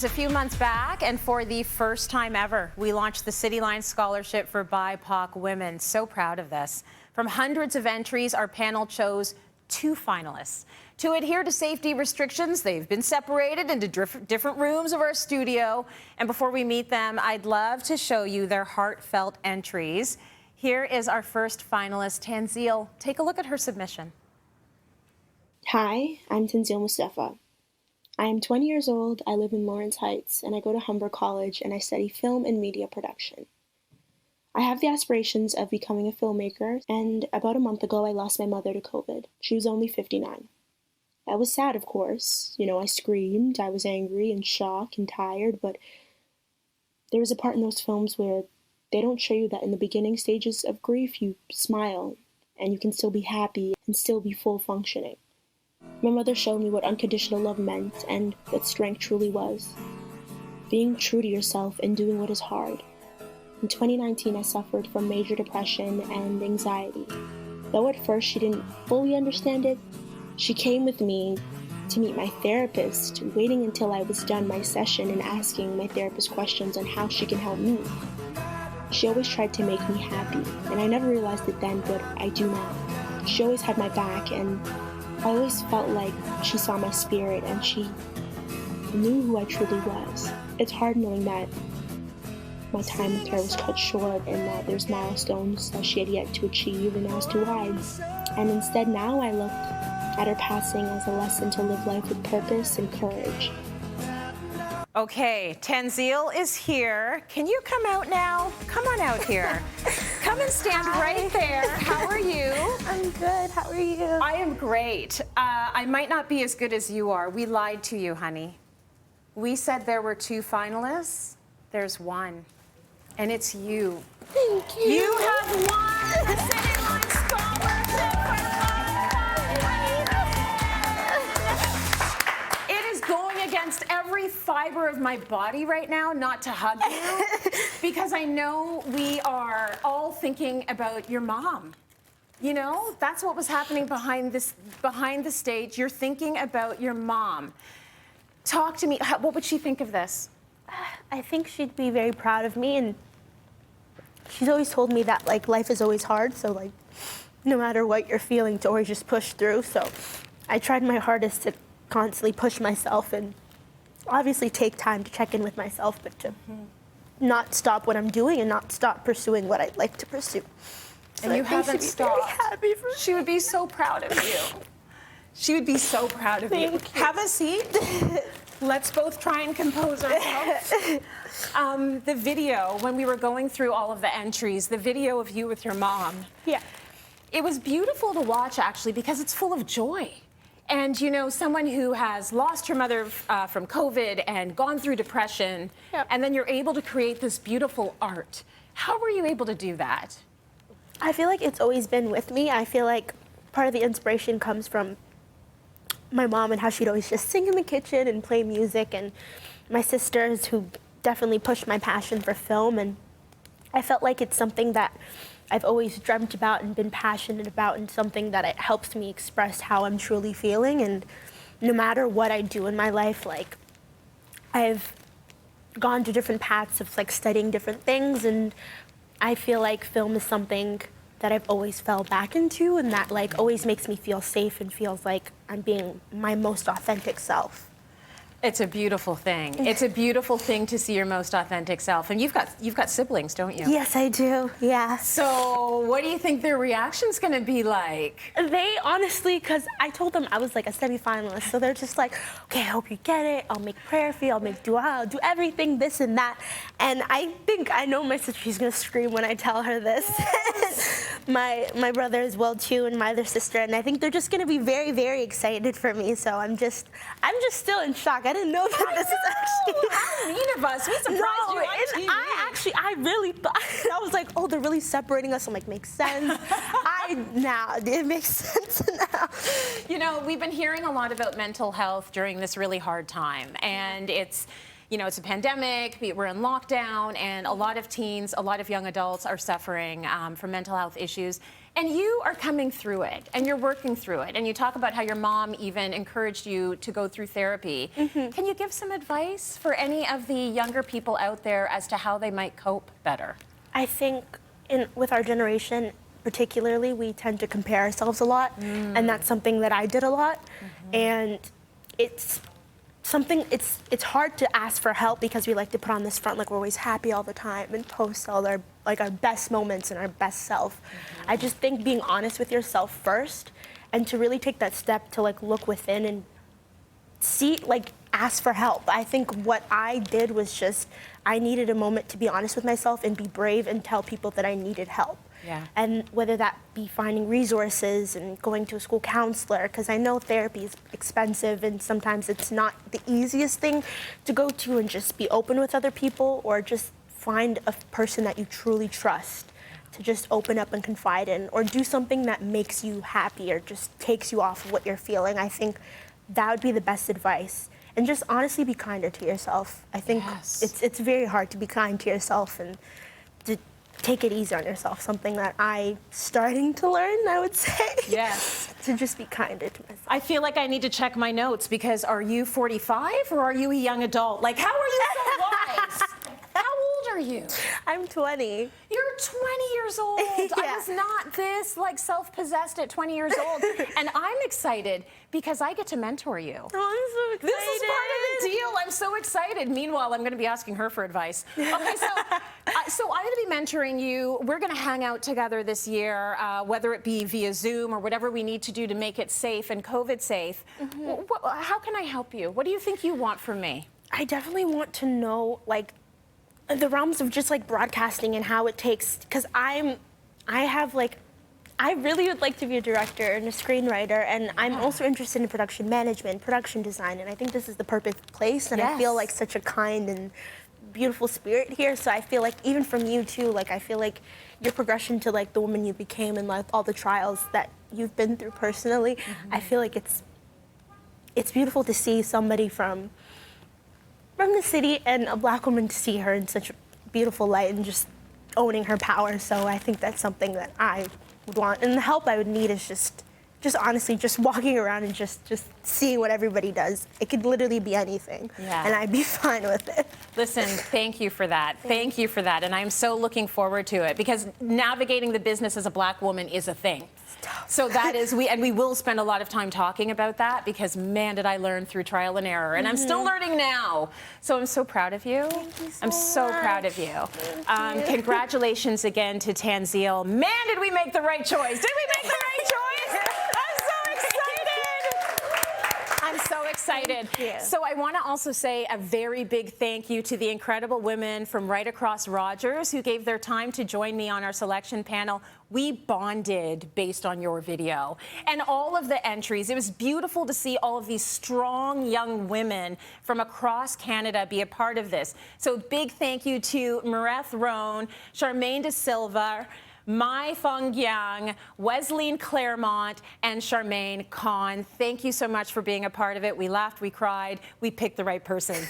A few months back, and for the first time ever, we launched the Cityline Scholarship for BIPOC Women. So proud of this. From hundreds of entries, our panel chose 2 finalists. To adhere to safety restrictions, they've been separated into different rooms of our studio. And before we meet them, I'd love to show you their heartfelt entries. Here is our first finalist, Tanzeil. Take a look at her submission. Hi, I'm Tanzeil Moustapha. I am 20 years old, I live in Lawrence Heights, and I go to Humber College and I study film and media production. I have the aspirations of becoming a filmmaker, and about a month ago I lost my mother to COVID. She was only 59. I was sad, of course. I screamed, I was angry and shocked and tired, but there was a part in those films where they don't show you that in the beginning stages of grief you smile and you can still be happy and still be full functioning. My mother showed me what unconditional love meant and what strength truly was. Being true to yourself and doing what is hard. In 2019, I suffered from major depression and anxiety. Though at first she didn't fully understand it, she came with me to meet my therapist, waiting until I was done my session and asking my therapist questions on how she can help me. She always tried to make me happy, and I never realized it then, but I do now. She always had my back, and I always felt like she saw my spirit and she knew who I truly was. It's hard knowing that my time with her was cut short and that there's milestones that she had yet to achieve and I was too wide. And instead now I look at her passing as a lesson to live life with purpose and courage. Okay, Tanzeil is here. Can you come out now? Come on out here. Come and stand right there. How are you? I'm good. How are you? I am great. I might not be as good as you are. We lied to you, honey. We said there were 2 finalists. There's 1. And it's you. Thank you. You have won the Cityline Scholarship for It is going against every fiber of my body right now not to hug you because I know we are all thinking about your mom. That's what was happening behind the stage. You're thinking about your mom. Talk to me. What would she think of this? I think she'd be very proud of me, and she's always told me that life is always hard, so no matter what you're feeling, to always just push through. So I tried my hardest to constantly push myself and obviously take time to check in with myself, but to not stop what I'm doing and not stop pursuing what I'd like to pursue. So and you haven't stopped. Happy for she would be so proud of you. She would be so proud of you. Have a seat. Let's both try and compose ourselves. The video, when we were going through all of the entries, the video of you with your mom. Yeah. It was beautiful to watch, actually, because it's full of joy. And, someone who has lost her mother from COVID and gone through depression, and then you're able to create this beautiful art. How were you able to do that? I feel like it's always been with me. I feel like part of the inspiration comes from my mom and how she'd always just sing in the kitchen and play music, and my sisters who definitely pushed my passion for film. And I felt like it's something that I've always dreamt about and been passionate about, and something that it helps me express how I'm truly feeling. And no matter what I do in my life, I've gone to different paths of studying different things, and I feel like film is something that I've always fell back into, and that always makes me feel safe and feels like I'm being my most authentic self. It's a beautiful thing. It's a beautiful thing to see your most authentic self. And you've got siblings, don't you? Yes, I do. Yeah. So what do you think their reaction's going to be like? They honestly, because I told them I was a semi-finalist, so they're just like, okay, I hope you get it. I'll make prayer for you. I'll make dua. I'll do everything, this and that. And I think I know my sister. She's going to scream when I tell her this. my brother as well too, and my other sister. And I think they're just going to be very, very excited for me. So I'm just still in shock. I didn't know that this is actually. How mean of us. We surprised you on TV. I really thought, I was like, oh, they're really separating us. I'm like, makes sense. It makes sense now. We've been hearing a lot about mental health during this really hard time. And it's a pandemic, we're in lockdown, and a lot of teens, a lot of young adults are suffering from mental health issues. And you are coming through it, and you're working through it, and you talk about how your mom even encouraged you to go through therapy. Can you give some advice for any of the younger people out there as to how they might cope better? I think with our generation, particularly, we tend to compare ourselves a lot, and that's something that I did a lot. And it's hard to ask for help because we like to put on this front like we're always happy all the time and post all our best moments and our best self. I just think being honest with yourself first, and to really take that step to like look within and see, like, ask for help. I think what I did was just, I needed a moment to be honest with myself and be brave and tell people that I needed help. Yeah. And whether that be finding resources and going to a school counselor, because I know therapy is expensive and sometimes it's not the easiest thing to go to, and just be open with other people, or just find a person that you truly trust to just open up and confide in, or do something that makes you happy or just takes you off of what you're feeling. I think that would be the best advice. And just honestly be kinder to yourself. I think it's very hard to be kind to yourself and to take it easy on yourself, something that I'm starting to learn, I would say. Yes. To just be kinder to myself. I feel like I need to check my notes, because are you 45 or are you a young adult? Like, how are you so wise? How old are you? I'm 20. You're 20 years old. I Yeah. was not this like self-possessed at 20 years old. And I'm excited because I get to mentor you. Oh, I'm so excited. This is part of the deal. I'm so excited. Meanwhile, I'm going to be asking her for advice. Okay, so I'm going to be mentoring you. We're going to hang out together this year, whether it be via Zoom or whatever we need to do to make it safe and COVID safe. How can I help you? What do you think you want from me? I definitely want to know, like, the realms of just like broadcasting and how it takes, because I really would like to be a director and a screenwriter, and I'm also interested in production management, production design, and I think this is the perfect place, and I feel like such a kind and beautiful spirit here. So I feel like even from you too, like, I feel like your progression to like the woman you became, and like all the trials that you've been through personally, I feel like it's beautiful to see somebody from the city and a Black woman, to see her in such a beautiful light and just owning her power. So I think that's something that I would want, and the help I would need is just honestly just walking around and just seeing what everybody does. It could literally be anything, and I'd be fine with it. Listen, thank you for that. Thank you for that, and I'm so looking forward to it, because navigating the business as a Black woman is a thing. So that is, we will spend a lot of time talking about that, because man, did I learn through trial and error, and I'm still learning now. So I'm so proud of you. I'm so proud of you. Congratulations again to Tanzeil. Man, did we make the right choice? Did we make the right choice? I'm so excited. So I want to also say a very big thank you to the incredible women from right across Rogers who gave their time to join me on our selection panel. We bonded based on your video and all of the entries. It was beautiful to see all of these strong young women from across Canada be a part of this. So big thank you to Mareth Roan, Charmaine De Silva, Mai Fong Yang, Wesleyan Claremont, and Charmaine Kahn. Thank you so much for being a part of it. We laughed, we cried, we picked the right person.